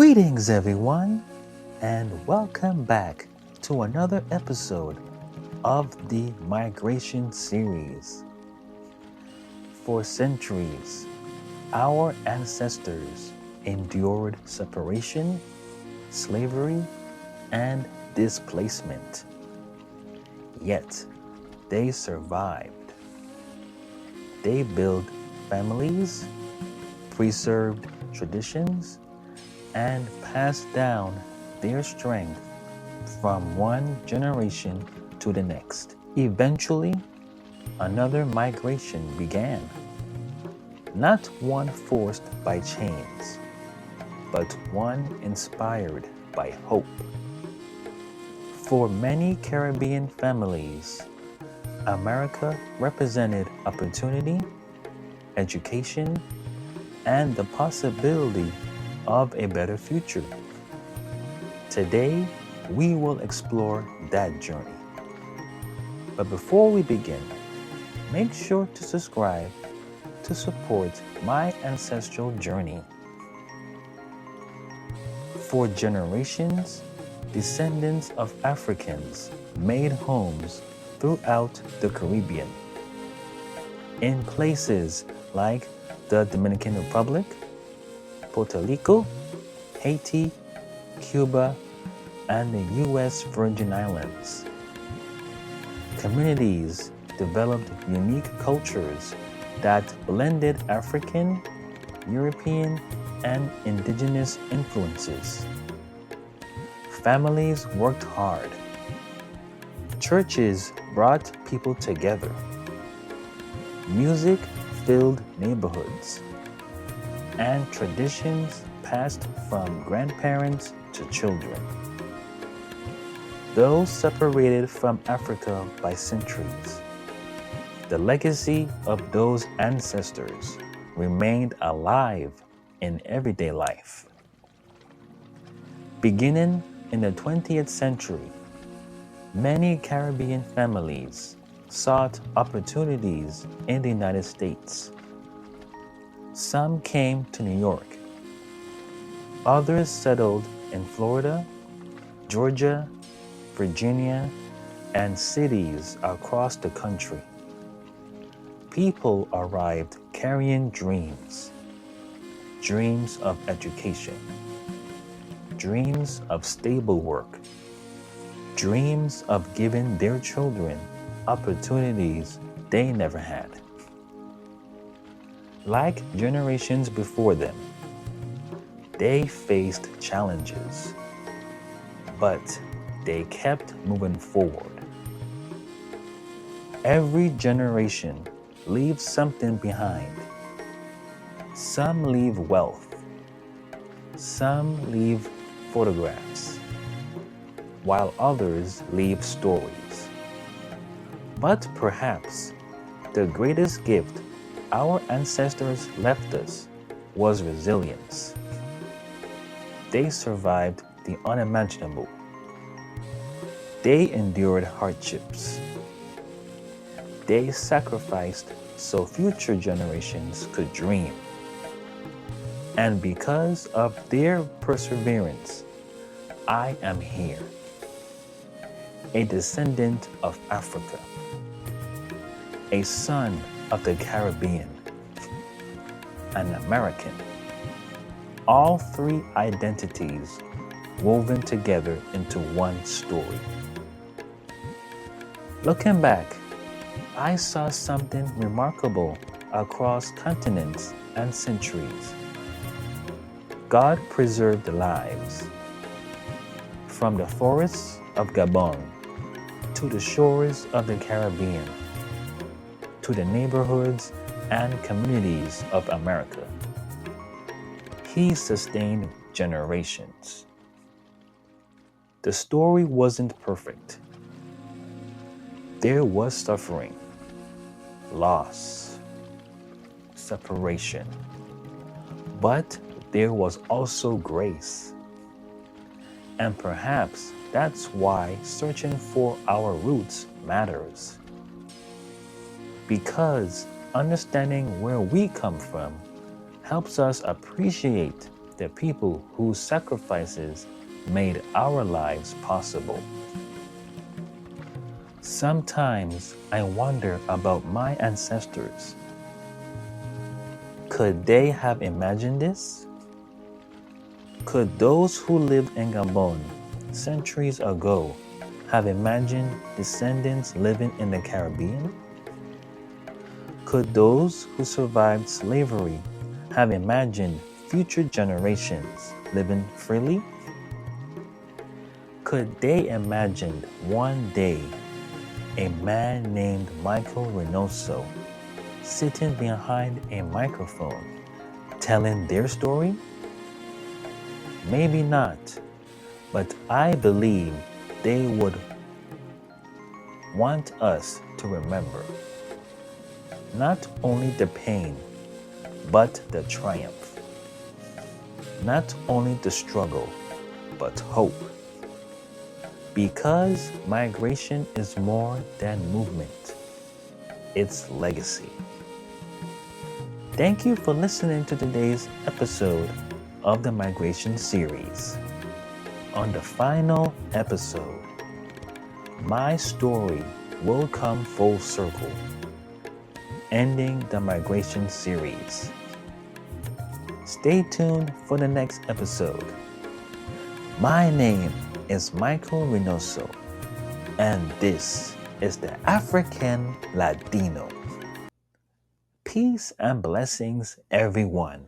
Greetings, everyone, and welcome back to another episode of the Migration Series. For centuries, our ancestors endured separation, slavery, and displacement. Yet, they survived. They built families, preserved traditions, and passed down their strength from one generation to the next. Eventually, another migration began, not one forced by chains, but one inspired by hope. For many Caribbean families, America represented opportunity, education, and the possibility of a better future. Today, we will explore that journey. But before we begin, make sure to subscribe to support my ancestral journey. For generations, descendants of Africans made homes throughout the Caribbean. In places like the Dominican Republic, Puerto Rico, Haiti, Cuba, and the U.S. Virgin Islands. Communities developed unique cultures that blended African, European, and indigenous influences. Families worked hard. Churches brought people together. Music filled neighborhoods, and traditions passed from grandparents to children. Though separated from Africa by centuries, the legacy of those ancestors remained alive in everyday life. Beginning in the 20th century, many Caribbean families sought opportunities in the United States. Some came to New York. Others settled in Florida, Georgia, Virginia, and cities across the country. People arrived carrying dreams of education, dreams of stable work, dreams of giving their children opportunities they never had. Like generations before them, they faced challenges, but they kept moving forward. Every generation leaves something behind. Some leave wealth, some leave photographs, while others leave stories. But perhaps the greatest gift our ancestors left us was resilience. They survived the unimaginable. They endured hardships. They sacrificed so future generations could dream. And because of their perseverance, I am here, a descendant of Africa, a son of the Caribbean, an American. All three identities woven together into one story. Looking back, I saw something remarkable across continents and centuries. God preserved lives. From the forests of Gabon to the shores of the Caribbean, to the neighborhoods and communities of America. He sustained generations. The story wasn't perfect. There was suffering, loss, separation, but there was also grace. And perhaps that's why searching for our roots matters. Because understanding where we come from helps us appreciate the people whose sacrifices made our lives possible. Sometimes I wonder about my ancestors. Could they have imagined this? Could those who lived in Gabon centuries ago have imagined descendants living in the Caribbean? Could those who survived slavery have imagined future generations living freely? Could they imagine one day a man named Michael Reynoso sitting behind a microphone telling their story? Maybe not, but I believe they would want us to remember not only the pain, but the triumph. Not only the struggle, but hope. Because migration is more than movement, it's legacy. Thank you for listening to today's episode of the Migration Series. On the final episode, my story will come full circle, ending the Migration Series. Stay tuned for the next episode. My name is Michael Reynoso, and this is the African Latino. Peace and blessings, everyone.